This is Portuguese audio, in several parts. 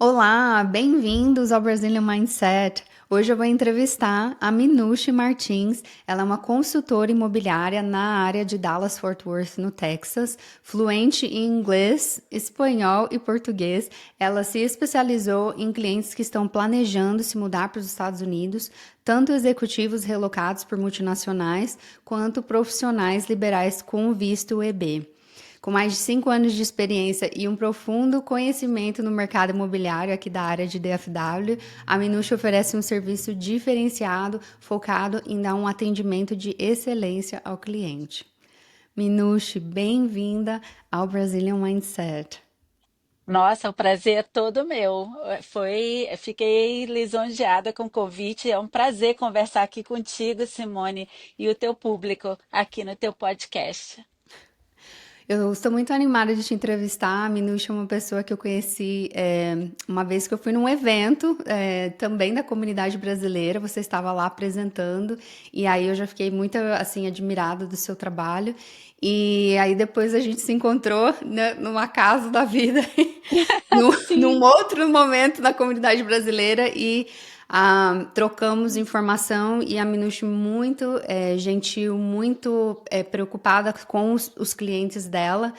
Olá, bem-vindos ao Brazilian Mindset. Hoje eu vou entrevistar a Minucci Martins. Ela é uma consultora imobiliária na área de Dallas-Fort Worth, no Texas, fluente em inglês, espanhol e português. Ela se especializou em clientes que estão planejando se mudar para os Estados Unidos, tanto executivos relocados por multinacionais, quanto profissionais liberais com visto EB. Com mais de 5 anos de experiência e um profundo conhecimento no mercado imobiliário aqui da área de DFW, a Minucci oferece um serviço diferenciado, focado em dar um atendimento de excelência ao cliente. Minucci, bem-vinda ao Brazilian Mindset. Nossa, o prazer é todo meu. Fiquei lisonjeada com o convite. É um prazer conversar aqui contigo, Simone, e o teu público aqui no teu podcast. Eu estou muito animada de te entrevistar. A Minucci é uma pessoa que eu conheci uma vez que eu fui num evento também da comunidade brasileira. Você estava lá apresentando e aí eu já fiquei muito assim admirada do seu trabalho. E aí depois a gente se encontrou numa casa da vida, num Sim. outro momento da comunidade brasileira e trocamos informação e a Minucci muito gentil, muito preocupada com os clientes dela,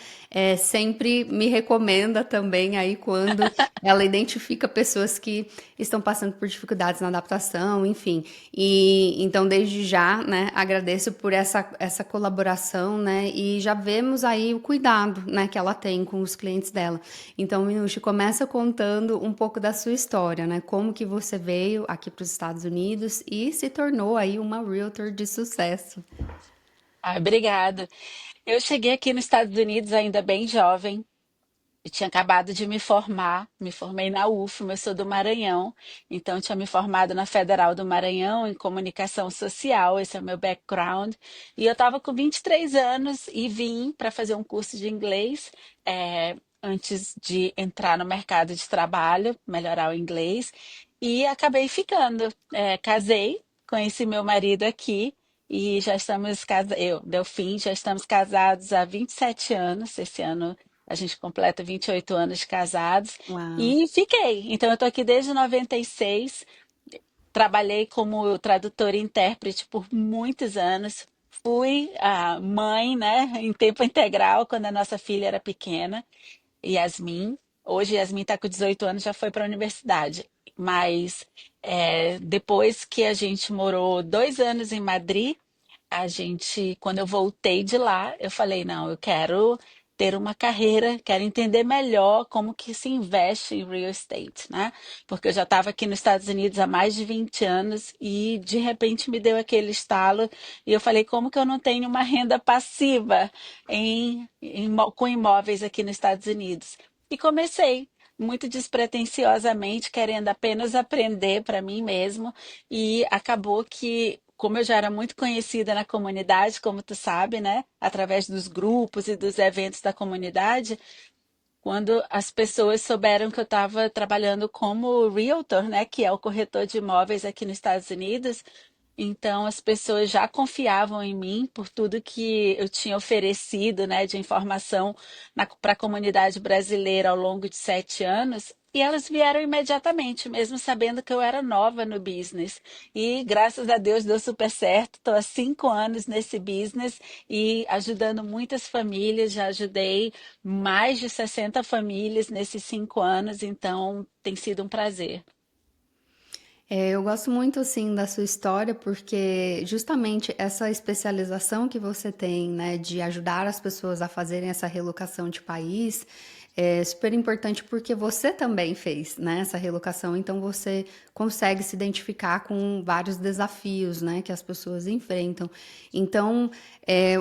sempre me recomenda também aí quando ela identifica pessoas que estão passando por dificuldades na adaptação, enfim. E então desde já, né, agradeço por essa colaboração, né, e já vemos aí o cuidado, né, que ela tem com os clientes dela. Então, Minucci, começa contando um pouco da sua história, né? Como que você veio aqui para os Estados Unidos e se tornou aí uma realtor de sucesso. Obrigada. Eu cheguei aqui nos Estados Unidos ainda bem jovem. Eu tinha acabado de me formei na UFMA, eu sou do Maranhão, então tinha me formado na Federal do Maranhão em comunicação social, esse é o meu background. E eu estava com 23 anos e vim para fazer um curso de inglês, antes de entrar no mercado de trabalho, melhorar o inglês, e acabei ficando. Casei, conheci meu marido aqui. E já estamos casados, eu, Delfim, já estamos casados há 27 anos. Esse ano a gente completa 28 anos de casados Uau. e fiquei. Então, eu estou aqui desde 96. Trabalhei como tradutora e intérprete por muitos anos. Fui a mãe, né, em tempo integral quando a nossa filha era pequena, Yasmin. Hoje, Yasmin está com 18 anos, já foi para a universidade. Mas depois que a gente morou 2 anos em Madrid, quando eu voltei de lá, eu falei, não, eu quero ter uma carreira, quero entender melhor como que se investe em real estate, né? Porque eu já estava aqui nos Estados Unidos há mais de 20 anos e de repente me deu aquele estalo e eu falei, como que eu não tenho uma renda passiva com imóveis aqui nos Estados Unidos? E comecei. Muito despretensiosamente, querendo apenas aprender para mim mesmo, e acabou que, como eu já era muito conhecida na comunidade, como tu sabe, né? Através dos grupos e dos eventos da comunidade, quando as pessoas souberam que eu estava trabalhando como realtor, né? Que é o corretor de imóveis aqui nos Estados Unidos, então as pessoas já confiavam em mim por tudo que eu tinha oferecido, né, de informação para a comunidade brasileira ao longo de 7 anos. E elas vieram imediatamente, mesmo sabendo que eu era nova no business. E graças a Deus deu super certo. Estou há 5 anos nesse business e ajudando muitas famílias. Já ajudei mais de 60 famílias nesses 5 anos, então tem sido um prazer. Eu gosto muito, assim, da sua história, porque justamente essa especialização que você tem, né, de ajudar as pessoas a fazerem essa relocação de país, é super importante porque você também fez, né, essa relocação, então você consegue se identificar com vários desafios, né, que as pessoas enfrentam. Então,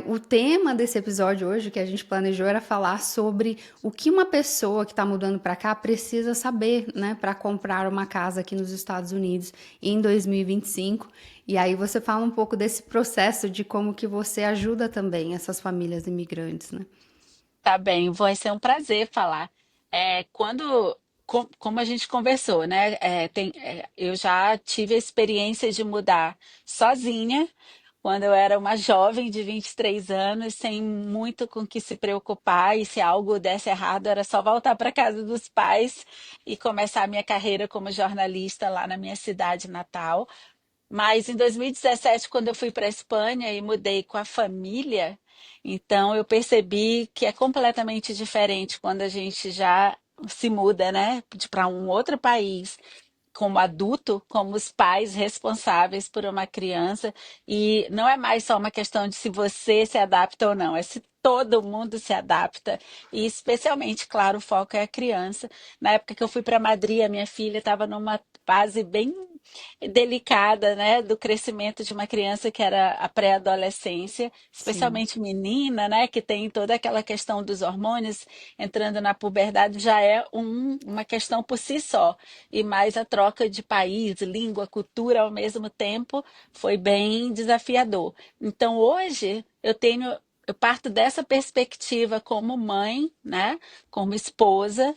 o tema desse episódio hoje que a gente planejou era falar sobre o que uma pessoa que está mudando para cá precisa saber, né, para comprar uma casa aqui nos Estados Unidos em 2025. E aí você fala um pouco desse processo de como que você ajuda também essas famílias imigrantes, né? Tá bem, vai ser um prazer falar. Como a gente conversou, né? Eu já tive a experiência de mudar sozinha quando eu era uma jovem de 23 anos, sem muito com que se preocupar, e se algo desse errado, era só voltar para casa dos pais e começar a minha carreira como jornalista lá na minha cidade natal. Mas em 2017, quando eu fui para a Espanha e mudei com a família, então eu percebi que é completamente diferente quando a gente já se muda, né, para um outro país como adulto, como os pais responsáveis por uma criança, e não é mais só uma questão de se você se adapta ou não, é se todo mundo se adapta, e especialmente, claro, o foco é a criança. Na época que eu fui para Madrid, a minha filha estava numa fase bem delicada, né, do crescimento de uma criança que era a pré-adolescência, Sim. especialmente menina, né, que tem toda aquela questão dos hormônios entrando na puberdade, já é uma questão por si só. E mais a troca de país, língua, cultura ao mesmo tempo foi bem desafiador. Então hoje eu parto dessa perspectiva como mãe, né, como esposa,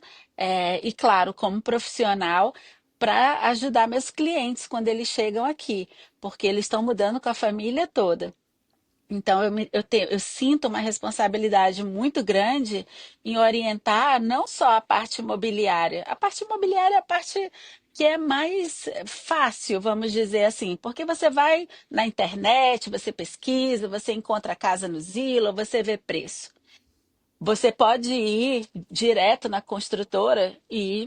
e claro, como profissional, para ajudar meus clientes quando eles chegam aqui, porque eles estão mudando com a família toda. Então, eu sinto uma responsabilidade muito grande em orientar não só a parte imobiliária é a parte que é mais fácil, vamos dizer assim, porque você vai na internet, você pesquisa, você encontra a casa no Zillow, você vê preço. Você pode ir direto na construtora e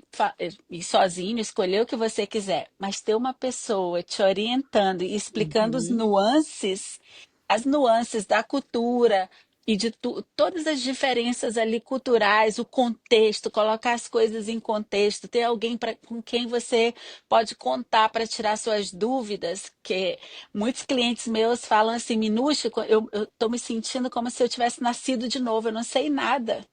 ir sozinho, escolher o que você quiser, mas ter uma pessoa te orientando e explicando Uhum. as nuances da cultura e de todas as diferenças ali culturais, o contexto, colocar as coisas em contexto, ter alguém com quem você pode contar para tirar suas dúvidas, que muitos clientes meus falam assim, Minuxa, eu estou me sentindo como se eu tivesse nascido de novo, eu não sei nada.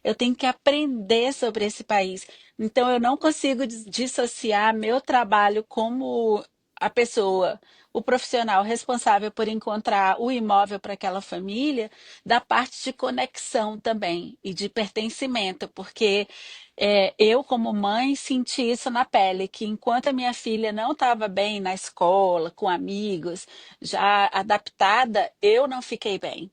Eu tenho que aprender sobre esse país. Então, eu não consigo dissociar meu trabalho como a pessoa, o profissional responsável por encontrar o imóvel para aquela família, da parte de conexão também e de pertencimento, porque eu, como mãe, senti isso na pele, que enquanto a minha filha não estava bem na escola, com amigos, já adaptada, eu não fiquei bem.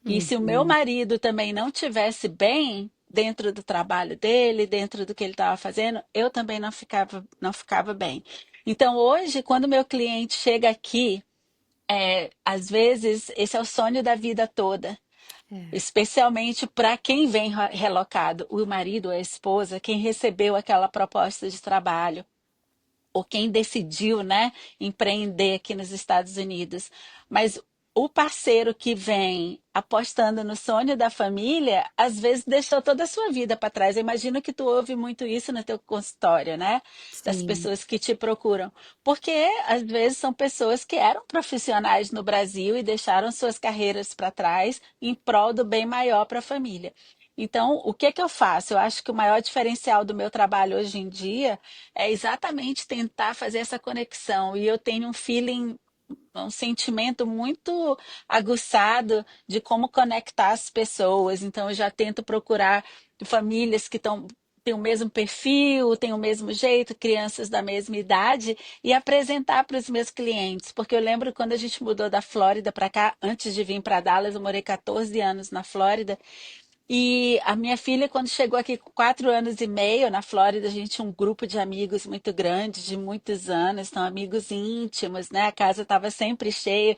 E se o meu Uhum. marido também não tivesse bem dentro do trabalho dele, dentro do que ele estava fazendo, eu também não ficava bem. Então, hoje, quando meu cliente chega aqui, às vezes esse é o sonho da vida toda, É. especialmente para quem vem relocado, o marido ou a esposa, quem recebeu aquela proposta de trabalho ou quem decidiu, né, empreender aqui nos Estados Unidos. Mas o parceiro que vem apostando no sonho da família, às vezes deixou toda a sua vida para trás. Eu imagino que tu ouve muito isso no teu consultório, né? Das Sim. pessoas que te procuram. Porque às vezes são pessoas que eram profissionais no Brasil e deixaram suas carreiras para trás em prol do bem maior para a família. Então, o que que eu faço? Eu acho que o maior diferencial do meu trabalho hoje em dia é exatamente tentar fazer essa conexão. E eu tenho um feeling, um sentimento muito aguçado de como conectar as pessoas. Então, eu já tento procurar famílias que têm o mesmo perfil, têm o mesmo jeito, crianças da mesma idade, e apresentar para os meus clientes. Porque eu lembro quando a gente mudou da Flórida para cá, antes de vir para Dallas, eu morei 14 anos na Flórida. E a minha filha, quando chegou aqui com 4 anos e meio, na Flórida, a gente tinha um grupo de amigos muito grande, de muitos anos, são amigos íntimos, né? A casa estava sempre cheia.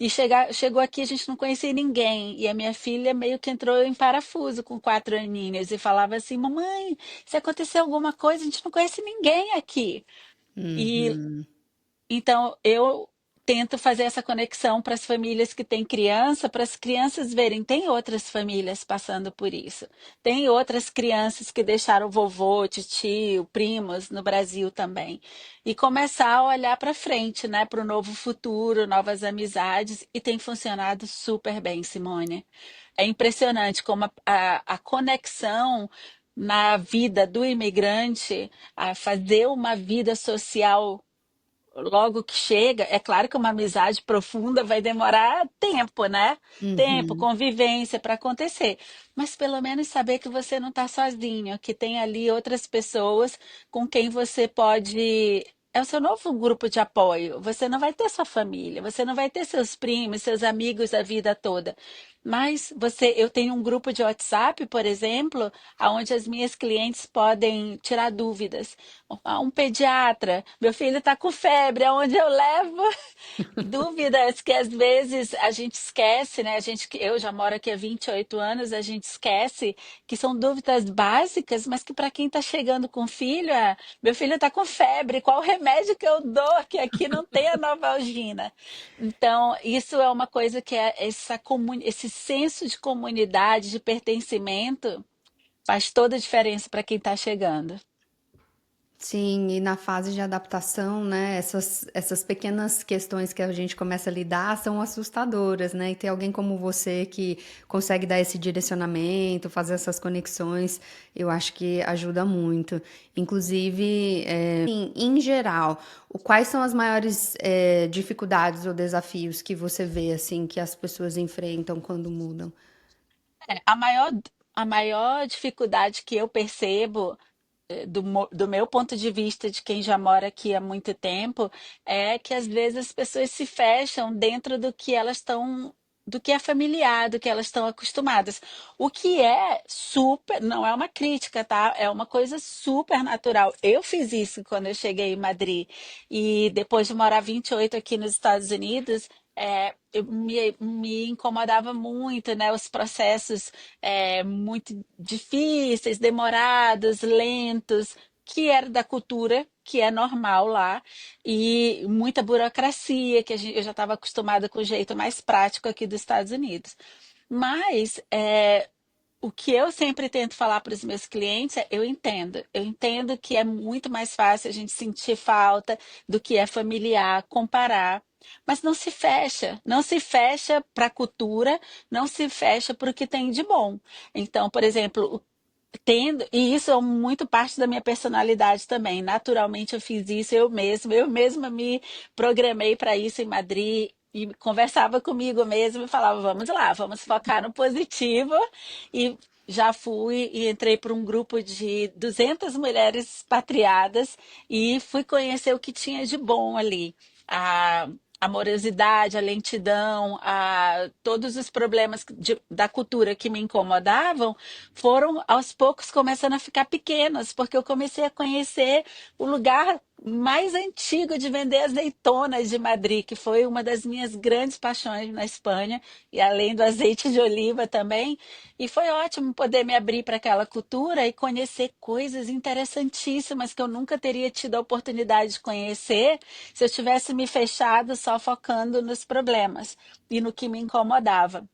E chegou aqui, a gente não conhecia ninguém. E a minha filha meio que entrou em parafuso com 4 aninhos e falava assim: Mamãe, se acontecer alguma coisa, a gente não conhece ninguém aqui. E Uhum. então, eu tento fazer essa conexão para as famílias que têm criança, para as crianças verem, tem outras famílias passando por isso. Tem outras crianças que deixaram vovô, tio, primos no Brasil também. E começar a olhar para frente, né, para o novo futuro, novas amizades, e tem funcionado super bem, Simone. É impressionante como a conexão na vida do imigrante, a fazer uma vida social logo que chega, é claro que uma amizade profunda vai demorar tempo, né? Tempo, Uhum. convivência para acontecer. Mas pelo menos saber que você não está sozinho, que tem ali outras pessoas com quem você pode é o seu novo grupo de apoio. Você não vai ter sua família, você não vai ter seus primos, seus amigos a vida toda. Mas eu tenho um grupo de WhatsApp, por exemplo, onde as minhas clientes podem tirar dúvidas. Um pediatra, meu filho está com febre, aonde eu levo? Dúvidas que às vezes a gente esquece, né? Eu já moro aqui há 28 anos, a gente esquece que são dúvidas básicas, mas que para quem está chegando com filho, meu filho está com febre, qual o remédio que eu dou? Que aqui não tem a Novalgina. Então, isso é uma coisa que é esse senso de comunidade, de pertencimento, faz toda a diferença para quem está chegando. Sim, e na fase de adaptação, né, essas pequenas questões que a gente começa a lidar são assustadoras, né? E ter alguém como você que consegue dar esse direcionamento, fazer essas conexões, eu acho que ajuda muito. Inclusive, em geral, quais são as maiores dificuldades ou desafios que você vê, assim, que as pessoas enfrentam quando mudam? A maior dificuldade que eu percebo do meu ponto de vista, de quem já mora aqui há muito tempo, é que às vezes as pessoas se fecham dentro do que é familiar, do que elas estão acostumadas. O que é super, não é uma crítica, tá? É uma coisa super natural. Eu fiz isso quando eu cheguei em Madrid e depois de morar 28 aqui nos Estados Unidos, me incomodava muito, né? Os processos muito difíceis, demorados, lentos, que era da cultura, que é normal lá, e muita burocracia, eu já estava acostumada com o jeito mais prático aqui dos Estados Unidos. Mas o que eu sempre tento falar para os meus clientes é: eu entendo que é muito mais fácil a gente sentir falta do que é familiar, comparar. Mas não se fecha, não se fecha para a cultura, não se fecha para o que tem de bom. Então, por exemplo, e isso é muito parte da minha personalidade também. Naturalmente eu fiz isso eu mesma me programei para isso em Madrid e conversava comigo mesma e falava: vamos lá, vamos focar no positivo. E já fui e entrei para um grupo de 200 mulheres expatriadas e fui conhecer o que tinha de bom ali. A amorosidade, a lentidão, todos os problemas da cultura que me incomodavam foram aos poucos começando a ficar pequenas, porque eu comecei a conhecer o lugar mais antigo de vender azeitonas de Madrid, que foi uma das minhas grandes paixões na Espanha, e além do azeite de oliva também. E foi ótimo poder me abrir para aquela cultura e conhecer coisas interessantíssimas que eu nunca teria tido a oportunidade de conhecer se eu tivesse me fechado só focando nos problemas e no que me incomodava.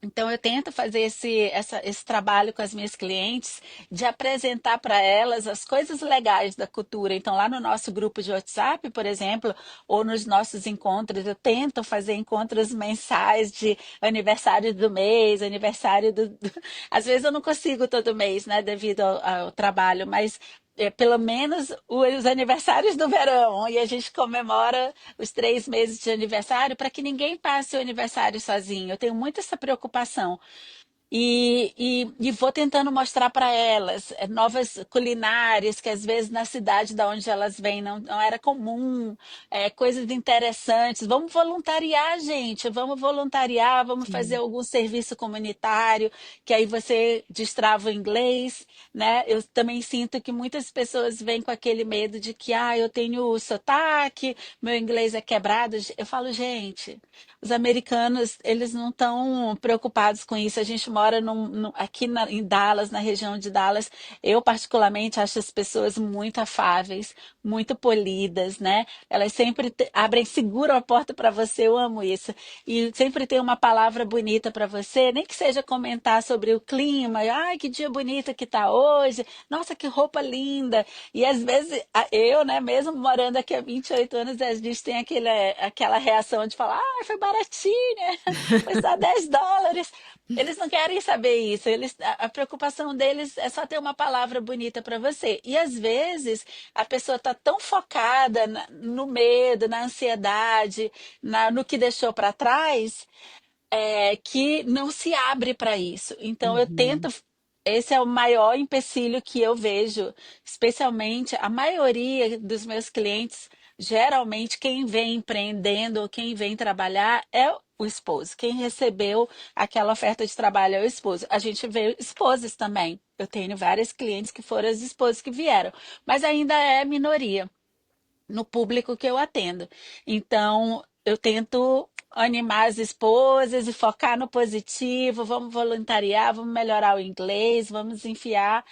Então, eu tento fazer esse trabalho com as minhas clientes de apresentar para elas as coisas legais da cultura. Então, lá no nosso grupo de WhatsApp, por exemplo, ou nos nossos encontros, eu tento fazer encontros mensais de aniversário do mês, Às vezes eu não consigo todo mês, né, devido ao trabalho, mas pelo menos os aniversários do verão, e a gente comemora os 3 meses de aniversário para que ninguém passe o aniversário sozinho. Eu tenho muito essa preocupação. E vou tentando mostrar para elas novas culinárias que às vezes na cidade da onde elas vêm não era comum, coisas interessantes. Vamos voluntariar, gente, vamos voluntariar, vamos fazer Sim. algum serviço comunitário, que aí você destrava o inglês, né? Eu também sinto que muitas pessoas vêm com aquele medo de que eu tenho sotaque, meu inglês é quebrado. Eu falo, gente, os americanos, eles não estão preocupados com isso. A gente mora aqui em Dallas, na região de Dallas. Eu, particularmente, acho as pessoas muito afáveis, muito polidas, né? Elas sempre abrem, seguram a porta para você. Eu amo isso. E sempre tem uma palavra bonita para você, nem que seja comentar sobre o clima. Ai, que dia bonito que tá hoje. Nossa, que roupa linda. E às vezes, eu, né, mesmo morando aqui há 28 anos, a gente tem aquela reação de falar: foi baratinha, foi só US$ 10. Eles não querem saber isso. A preocupação deles é só ter uma palavra bonita para você. E às vezes a pessoa está tão focada no medo, na ansiedade, no que deixou para trás, que não se abre para isso. Então eu tento Uhum. esse é o maior empecilho que eu vejo, especialmente a maioria dos meus clientes, geralmente quem vem empreendendo ou quem vem trabalhar é o esposo. Quem recebeu aquela oferta de trabalho é o esposo. A gente vê esposas também. Eu tenho várias clientes que foram as esposas que vieram, mas ainda é minoria no público que eu atendo. Então, eu tento animar as esposas e focar no positivo, vamos voluntariar, vamos melhorar o inglês, vamos enfiar,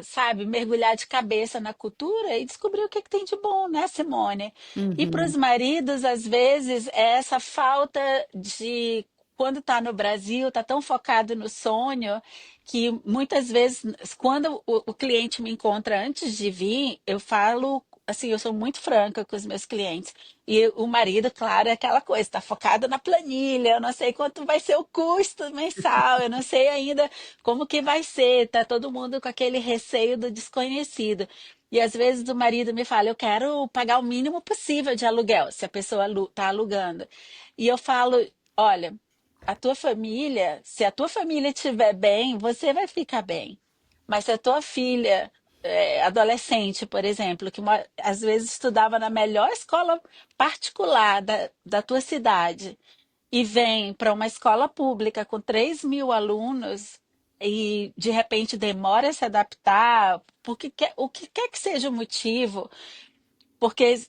sabe, mergulhar de cabeça na cultura e descobrir o que, que tem de bom, né, Simone? E para os Uhum, maridos, às vezes, é essa falta de. Quando está no Brasil, está tão focado no sonho que muitas vezes, quando o cliente me encontra antes de vir, eu falo assim, eu sou muito franca com os meus clientes. E o marido, claro, é aquela coisa, está focado na planilha, eu não sei quanto vai ser o custo mensal, eu não sei ainda como que vai ser, tá todo mundo com aquele receio do desconhecido. E às vezes o marido me fala, eu quero pagar o mínimo possível de aluguel, se a pessoa está alugando. E eu falo, olha, a tua família, se a tua família estiver bem, você vai ficar bem. Mas se a tua filha, adolescente, por exemplo, que às vezes estudava na melhor escola particular da tua cidade e vem para uma escola pública com 3.000 alunos e de repente demora a se adaptar, o que quer que seja o motivo, porque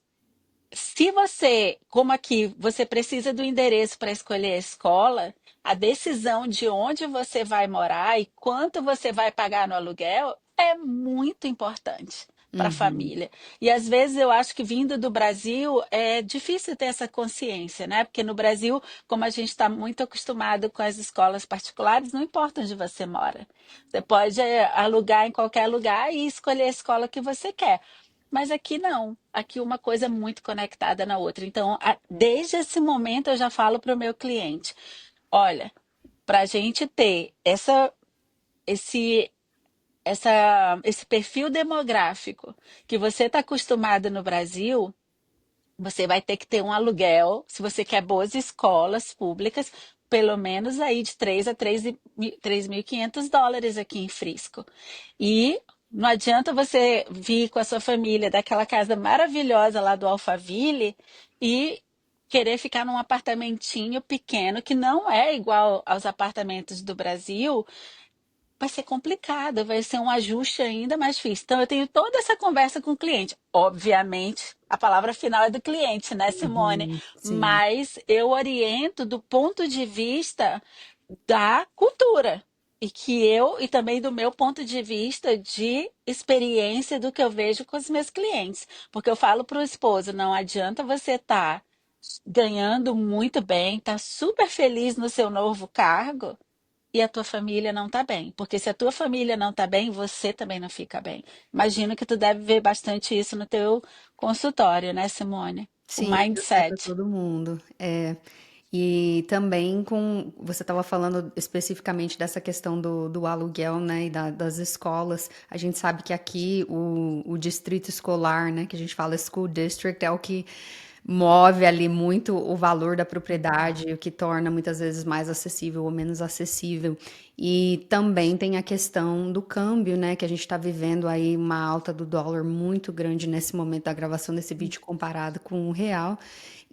se você, como aqui, você precisa do endereço para escolher a escola, a decisão de onde você vai morar e quanto você vai pagar no aluguel é muito importante para a uhum. família. E às vezes eu acho que vindo do Brasil é difícil ter essa consciência, né? Porque no Brasil, como a gente está muito acostumado com as escolas particulares, não importa onde você mora. Você pode alugar em qualquer lugar e escolher a escola que você quer. Mas aqui não. Aqui uma coisa é muito conectada na outra. Então, desde esse momento eu já falo para o meu cliente: olha, para a gente ter esse, esse perfil demográfico que você está acostumado no Brasil, você vai ter que ter um aluguel, se você quer boas escolas públicas, pelo menos aí de 3 a 3.500 dólares aqui em Frisco. E não adianta você vir com a sua família daquela casa maravilhosa lá do Alphaville e querer ficar num apartamentinho pequeno que não é igual aos apartamentos do Brasil, vai ser complicado, vai ser um ajuste ainda mais difícil. Então, eu tenho toda essa conversa com o cliente. Obviamente, a palavra final é do cliente, né, Simone? Uhum, sim. Mas eu oriento do ponto de vista da cultura. E que eu, e também do meu ponto de vista de experiência do que eu vejo com os meus clientes. Porque eu falo para o esposo, não adianta você estar ganhando muito bem, estar super feliz no seu novo cargo, e a tua família não tá bem. Porque se a tua família não tá bem, você também não fica bem. Imagino que tu deve ver bastante isso no teu consultório, né, Simone? O Sim, afeta mindset. todo mundo. É. E também com, você estava falando especificamente dessa questão do aluguel, né, e das escolas. A gente sabe que aqui o distrito escolar, né, que a gente fala school district, é o que move ali muito o valor da propriedade, o que torna muitas vezes mais acessível ou menos acessível. E também tem a questão do câmbio, né, que a gente está vivendo aí uma alta do dólar muito grande nesse momento da gravação desse vídeo comparado com o real.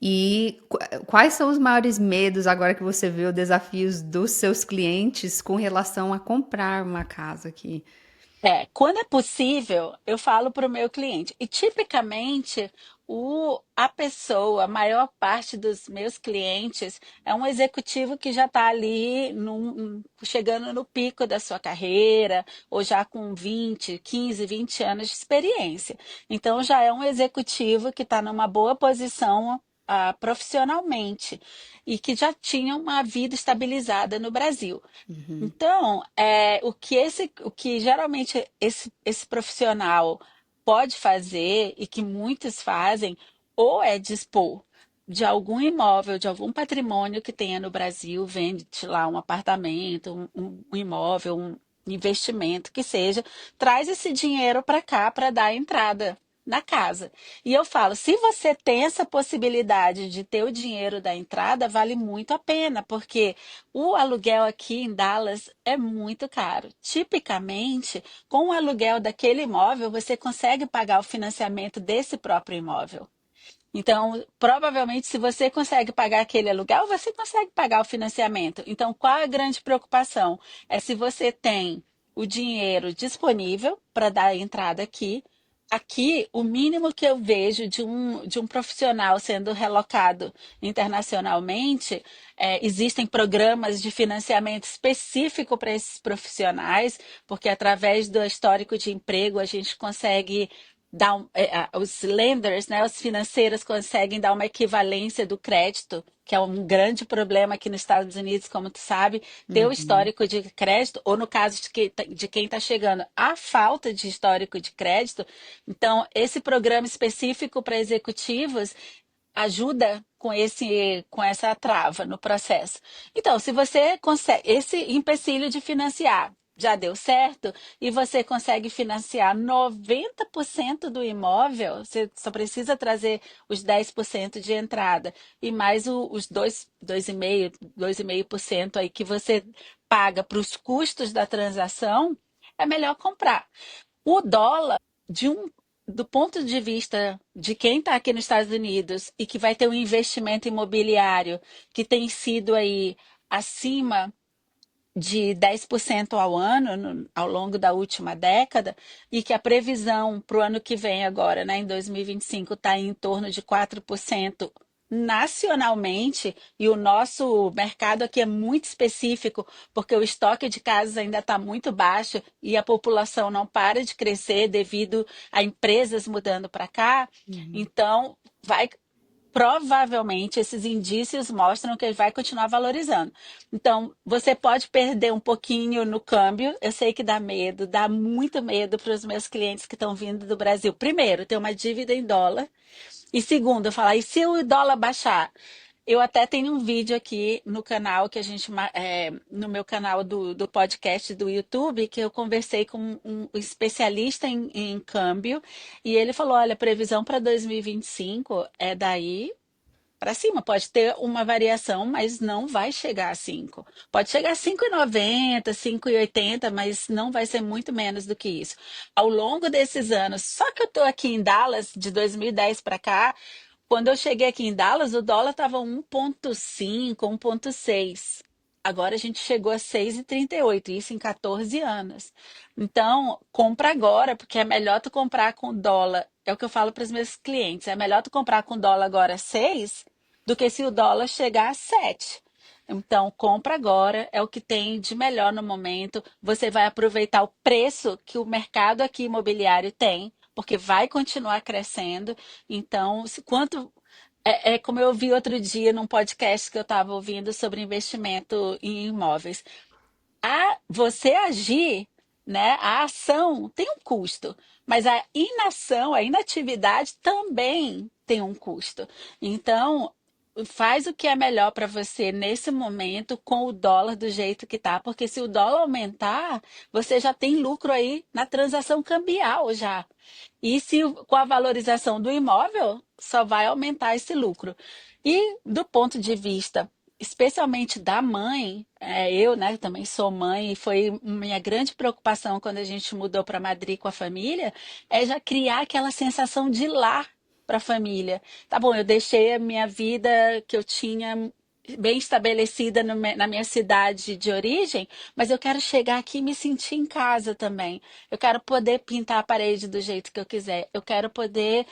E quais são os maiores medos agora que você vê os desafios dos seus clientes com relação a comprar uma casa aqui? Quando é possível, eu falo para o meu cliente. E tipicamente, a pessoa, a maior parte dos meus clientes, é um executivo que já está ali chegando no pico da sua carreira, ou já com 20, 15, 20 anos de experiência. Então, já é um executivo que está numa boa posição, profissionalmente e que já tinha uma vida estabilizada no Brasil. Uhum, Então, o que geralmente esse profissional pode fazer e que muitos fazem, ou é dispor de algum imóvel, de algum patrimônio que tenha no Brasil, vende lá um apartamento, um imóvel, um investimento que seja, traz esse dinheiro para cá para dar entrada. na casa. E eu falo, se você tem essa possibilidade de ter o dinheiro da entrada, vale muito a pena, porque o aluguel aqui em Dallas é muito caro. Tipicamente, com o aluguel daquele imóvel, você consegue pagar o financiamento desse próprio imóvel. Então, provavelmente, se você consegue pagar aquele aluguel, você consegue pagar o financiamento. Então, qual a grande preocupação? É se você tem o dinheiro disponível para dar a entrada aqui. Aqui, o mínimo que eu vejo de um profissional sendo relocado internacionalmente, existem programas de financiamento específico para esses profissionais, porque através do histórico de emprego a gente consegue os lenders, né, os financeiros conseguem dar uma equivalência do crédito, que é um grande problema aqui nos Estados Unidos, como tu sabe, ter o Uhum. histórico de crédito, ou no caso de quem está chegando, a falta de histórico de crédito. Então, esse programa específico para executivos ajuda com essa trava no processo. Então, se você consegue esse empecilho de financiar já deu certo e você consegue financiar 90% do imóvel, você só precisa trazer os 10% de entrada e mais os 2,5% aí que você paga para os custos da transação, é melhor comprar. O dólar, de um, do ponto de vista de quem está aqui nos Estados Unidos e que vai ter um investimento imobiliário que tem sido aí acima de 10% ao ano, ao longo da última década, e que a previsão para o ano que vem agora, né, em 2025, está em torno de 4% nacionalmente, e o nosso mercado aqui é muito específico, porque o estoque de casas ainda está muito baixo e a população não para de crescer devido a empresas mudando para cá. Uhum. Então, vai provavelmente esses indícios mostram que ele vai continuar valorizando. Então, você pode perder um pouquinho no câmbio. Eu sei que dá medo, dá muito medo para os meus clientes que estão vindo do Brasil. Primeiro, ter uma dívida em dólar. E segundo, eu falar, e se o dólar baixar? Eu até tenho um vídeo aqui no canal que a gente, no meu canal do podcast do YouTube, que eu conversei com um especialista em câmbio, e ele falou: olha, a previsão para 2025 é daí para cima. Pode ter uma variação, mas não vai chegar a 5. Pode chegar a 5,90, 5,80, mas não vai ser muito menos do que isso. Ao longo desses anos, só que eu estou aqui em Dallas, de 2010 para cá, quando eu cheguei aqui em Dallas, o dólar estava 1,5, 1,6. Agora a gente chegou a 6,38, isso em 14 anos. Então, compra agora, porque é melhor tu comprar com dólar. É o que eu falo para os meus clientes. É melhor tu comprar com dólar agora 6 do que se o dólar chegar a 7. Então, compra agora, é o que tem de melhor no momento. Você vai aproveitar o preço que o mercado aqui imobiliário tem, porque vai continuar crescendo. Então, quanto. É como eu vi outro dia num podcast que eu estava ouvindo sobre investimento em imóveis. Você agir, né? A ação tem um custo, mas a inação, a inatividade também tem um custo. Então, faz o que é melhor para você nesse momento com o dólar do jeito que tá, porque se o dólar aumentar, você já tem lucro aí na transação cambial já. E se com a valorização do imóvel, só vai aumentar esse lucro. E do ponto de vista especialmente da mãe, eu, né, também sou mãe, e foi minha grande preocupação quando a gente mudou para Madrid com a família, é já criar aquela sensação de lar para a família. Tá bom, eu deixei a minha vida que eu tinha bem estabelecida na minha cidade de origem, mas eu quero chegar aqui e me sentir em casa também. Eu quero poder pintar a parede do jeito que eu quiser. Eu quero poder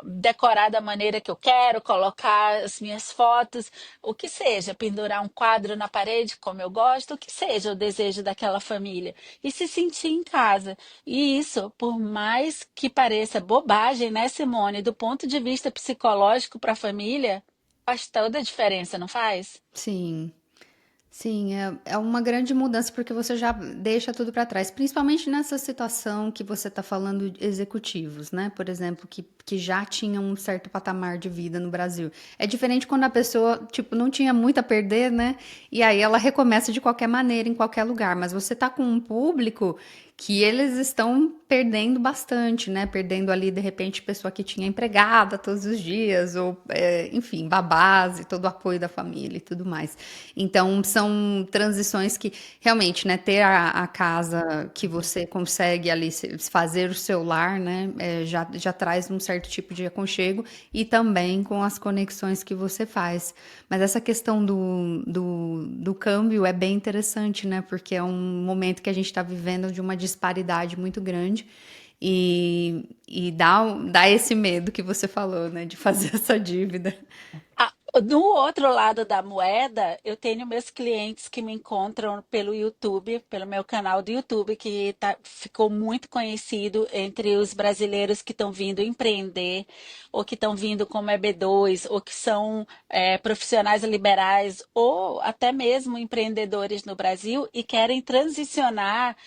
decorar da maneira que eu quero, colocar as minhas fotos, o que seja, pendurar um quadro na parede como eu gosto, o que seja o desejo daquela família e se sentir em casa. E isso, por mais que pareça bobagem, né, Simone, do ponto de vista psicológico para a família, faz toda a diferença, não faz? Sim. Sim, é uma grande mudança porque você já deixa tudo para trás, principalmente nessa situação que você está falando de executivos, né? Por exemplo, que já tinham um certo patamar de vida no Brasil. É diferente quando a pessoa, tipo, não tinha muito a perder, né? E aí ela recomeça de qualquer maneira, em qualquer lugar. Mas você tá com um público que eles estão perdendo bastante, né? Perdendo ali, de repente, pessoa que tinha empregada todos os dias, ou, enfim, babás e todo o apoio da família e tudo mais. Então, são transições que, realmente, né, ter a casa que você consegue ali fazer o seu lar, né, já traz um certo tipo de aconchego e também com as conexões que você faz. Mas essa questão do câmbio é bem interessante, né? Porque é um momento que a gente está vivendo de uma disparidade muito grande e dá esse medo que você falou, né? De fazer essa dívida. Ah, do outro lado da moeda, eu tenho meus clientes que me encontram pelo YouTube, pelo meu canal do YouTube, que ficou muito conhecido entre os brasileiros que estão vindo empreender, ou que estão vindo como EB2, ou que são profissionais liberais, ou até mesmo empreendedores no Brasil e querem transicionar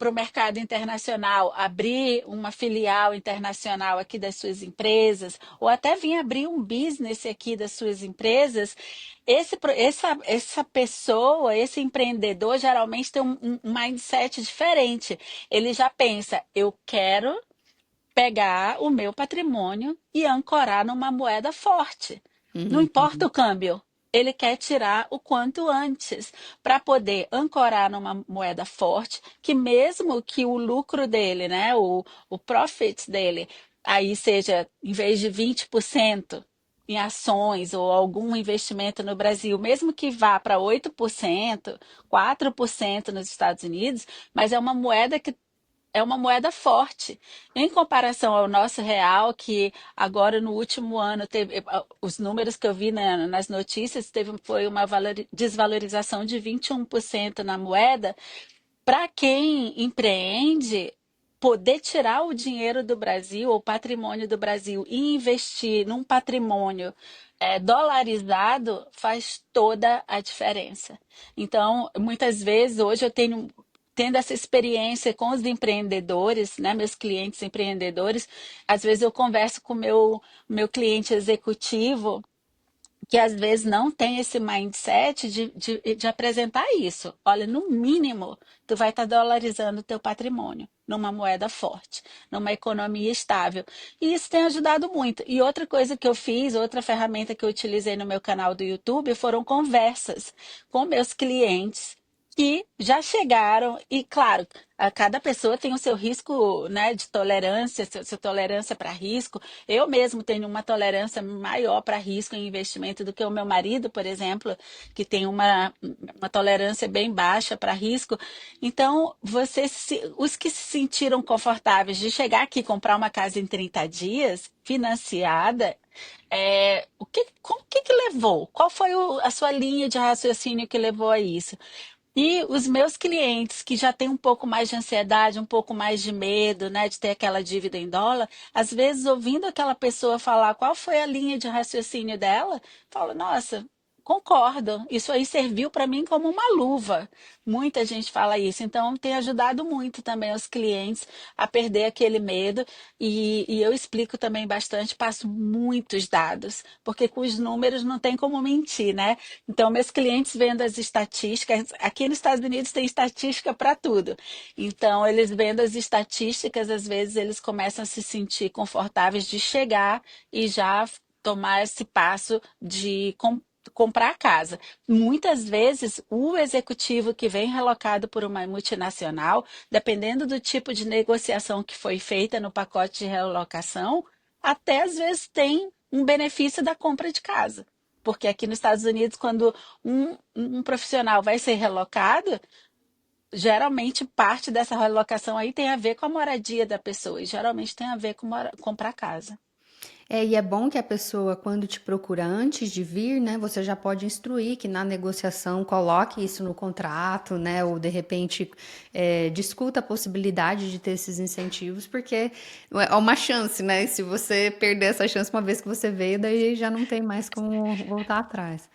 para o mercado internacional, abrir uma filial internacional aqui das suas empresas, ou até vir abrir um business aqui das suas empresas, essa pessoa, esse empreendedor, geralmente tem um mindset diferente. Ele já pensa, eu quero pegar o meu patrimônio e ancorar numa moeda forte. Não importa o câmbio, ele quer tirar o quanto antes para poder ancorar numa moeda forte, que mesmo que o lucro dele, né, o profit dele, aí seja em vez de 20% em ações ou algum investimento no Brasil, mesmo que vá para 8%, 4% nos Estados Unidos, mas é uma moeda forte. Em comparação ao nosso real, que agora no último ano teve os números que eu vi nas notícias, foi uma desvalorização de 21% na moeda. Para quem empreende, poder tirar o dinheiro do Brasil, o patrimônio do Brasil, e investir num patrimônio dolarizado faz toda a diferença. Então, muitas vezes, hoje eu tenho tendo essa experiência com os empreendedores, né, meus clientes empreendedores, às vezes eu converso com o meu cliente executivo que às vezes não tem esse mindset de apresentar isso. Olha, no mínimo, tu vai estar dolarizando o teu patrimônio numa moeda forte, numa economia estável. E isso tem ajudado muito. E outra coisa que eu fiz, outra ferramenta que eu utilizei no meu canal do YouTube foram conversas com meus clientes que já chegaram, e claro, cada pessoa tem o seu risco, né, de tolerância, sua tolerância para risco. Eu mesmo tenho uma tolerância maior para risco em investimento do que o meu marido, por exemplo, que tem uma tolerância bem baixa para risco. Então, os que se sentiram confortáveis de chegar aqui e comprar uma casa em 30 dias, financiada, o que levou? Qual foi a sua linha de raciocínio que levou a isso? E os meus clientes que já têm um pouco mais de ansiedade, um pouco mais de medo, né, de ter aquela dívida em dólar, às vezes ouvindo aquela pessoa falar qual foi a linha de raciocínio dela, falo, nossa, concordo, isso aí serviu para mim como uma luva. Muita gente fala isso, então tem ajudado muito também os clientes a perder aquele medo e eu explico também bastante, passo muitos dados, porque com os números não tem como mentir, né? Então, meus clientes vendo as estatísticas, aqui nos Estados Unidos tem estatística para tudo. Então, eles vendo as estatísticas, às vezes eles começam a se sentir confortáveis de chegar e já tomar esse passo de comprar a casa. Muitas vezes, o executivo que vem relocado por uma multinacional, dependendo do tipo de negociação que foi feita no pacote de relocação, até às vezes tem um benefício da compra de casa. Porque aqui nos Estados Unidos, quando um profissional vai ser relocado, geralmente parte dessa relocação aí tem a ver com a moradia da pessoa, e geralmente tem a ver com comprar casa. E é bom que a pessoa, quando te procura antes de vir, né, você já pode instruir que na negociação coloque isso no contrato, né, ou de repente discuta a possibilidade de ter esses incentivos, porque é uma chance, né? E se você perder essa chance uma vez que você veio, daí já não tem mais como voltar atrás.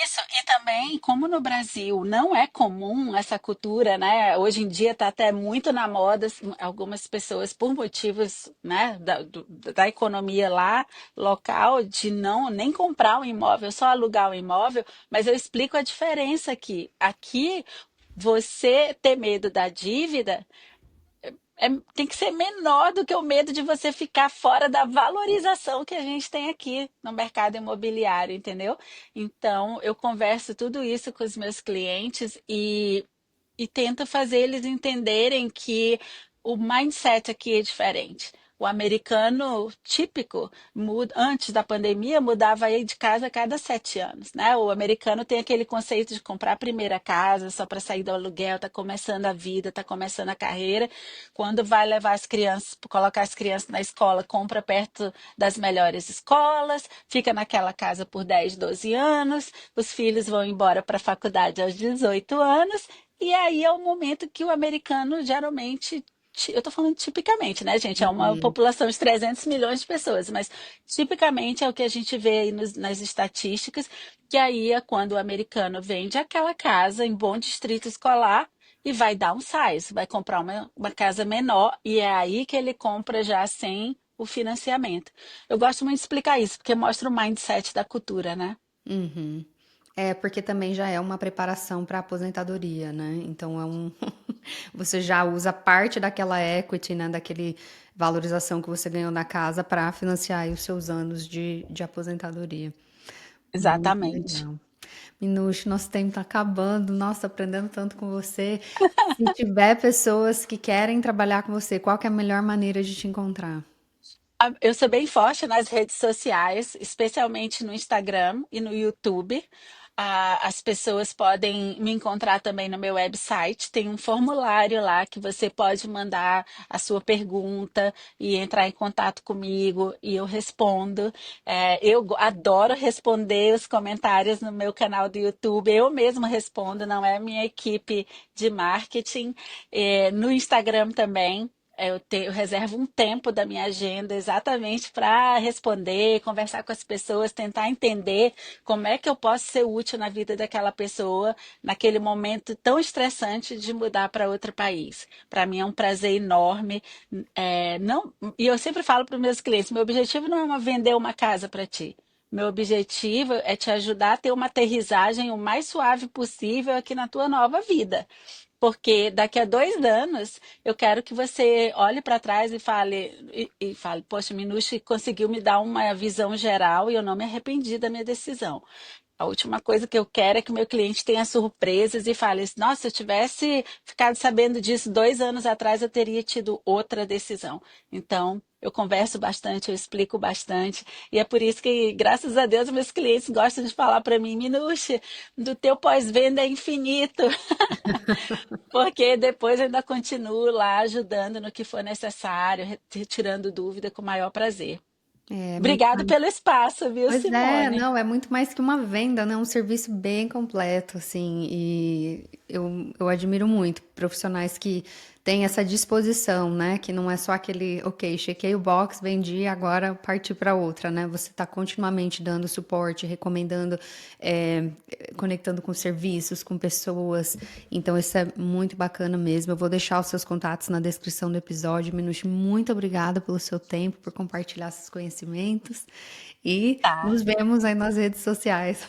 Isso, e também, como no Brasil não é comum essa cultura, né? Hoje em dia está até muito na moda, algumas pessoas, por motivos, né, da economia lá, local, de não nem comprar um imóvel, só alugar um imóvel, mas eu explico a diferença aqui. Aqui, você ter medo da dívida. tem que ser menor do que o medo de você ficar fora da valorização que a gente tem aqui no mercado imobiliário, entendeu? Então, eu converso tudo isso com os meus clientes e tento fazer eles entenderem que o mindset aqui é diferente. O americano típico, antes da pandemia, mudava aí de casa a cada 7 anos, né? O americano tem aquele conceito de comprar a primeira casa só para sair do aluguel, tá começando a vida, tá começando a carreira. Quando vai levar as crianças, colocar as crianças na escola, compra perto das melhores escolas, fica naquela casa por 10, 12 anos, os filhos vão embora para a faculdade aos 18 anos e aí é o momento que o americano geralmente, eu estou falando tipicamente, né, gente? É uma Uhum. população de 300 milhões de pessoas, mas tipicamente é o que a gente vê aí nas estatísticas, que aí é quando o americano vende aquela casa em bom distrito escolar e vai downsize, vai comprar uma casa menor e é aí que ele compra já sem o financiamento. Eu gosto muito de explicar isso, porque mostra o mindset da cultura, né? Uhum. É, porque também já é uma preparação para a aposentadoria, né? Então é um você já usa parte daquela equity, né, daquele valorização que você ganhou na casa para financiar aí os seus anos de aposentadoria. Muito Exatamente. legal. Minuxa, nosso tempo tá acabando. Nossa, aprendendo tanto com você. Se tiver pessoas que querem trabalhar com você, qual que é a melhor maneira de te encontrar? Eu sou bem forte nas redes sociais, especialmente no Instagram e no YouTube. As pessoas podem me encontrar também no meu website. Tem um formulário lá que você pode mandar a sua pergunta e entrar em contato comigo e eu respondo. Adoro responder os comentários no meu canal do YouTube. Eu mesma respondo, não é a minha equipe de marketing. No Instagram também. Eu reservo um tempo da minha agenda exatamente para responder, conversar com as pessoas, tentar entender como é que eu posso ser útil na vida daquela pessoa naquele momento tão estressante de mudar para outro país. Para mim é um prazer enorme. Não, e eu sempre falo para os meus clientes: meu objetivo não é vender uma casa para ti. Meu objetivo é te ajudar a ter uma aterrissagem o mais suave possível aqui na tua nova vida. Porque daqui a 2 anos eu quero que você olhe para trás e fale, poxa, Minucci conseguiu me dar uma visão geral e eu não me arrependi da minha decisão. A última coisa que eu quero é que o meu cliente tenha surpresas e fale, nossa, se eu tivesse ficado sabendo disso 2 anos atrás, eu teria tido outra decisão. Então, eu converso bastante, eu explico bastante, e é por isso que, graças a Deus, meus clientes gostam de falar para mim, Minucci, do teu pós-venda é infinito. Porque depois eu ainda continuo lá ajudando no que for necessário, retirando dúvida com o maior prazer. É muito Obrigado mais. pelo espaço, viu, Pois é, Simone? não, é muito mais que uma venda, né? É um serviço bem completo, assim, e eu admiro muito profissionais que têm essa disposição, né? Que não é só aquele, ok, chequei o box, vendi, agora parti para outra, né? Você está continuamente dando suporte, recomendando, é, conectando com serviços, com pessoas, então isso é muito bacana mesmo. Eu vou deixar os seus contatos na descrição do episódio. Minuto, muito obrigada pelo seu tempo, por compartilhar seus conhecimentos. E Tá. nos vemos aí nas redes sociais.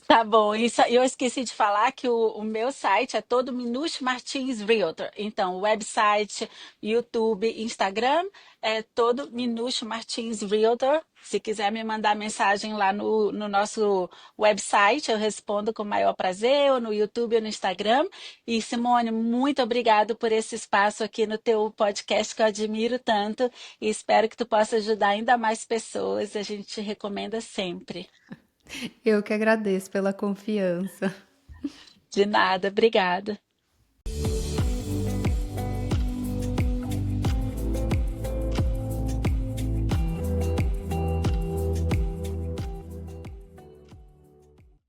Tá bom, isso, eu esqueci de falar que o meu site é todo Minucci Martins Realtor. Então, website, YouTube, Instagram, é todo Minucci Martins Realtor. Se quiser me mandar mensagem lá no nosso website, eu respondo com o maior prazer, ou no YouTube ou no Instagram. E Simone, muito obrigado por esse espaço aqui no teu podcast que eu admiro tanto e espero que tu possa ajudar ainda mais pessoas. A gente te recomenda sempre. Eu que agradeço pela confiança. De nada, obrigada.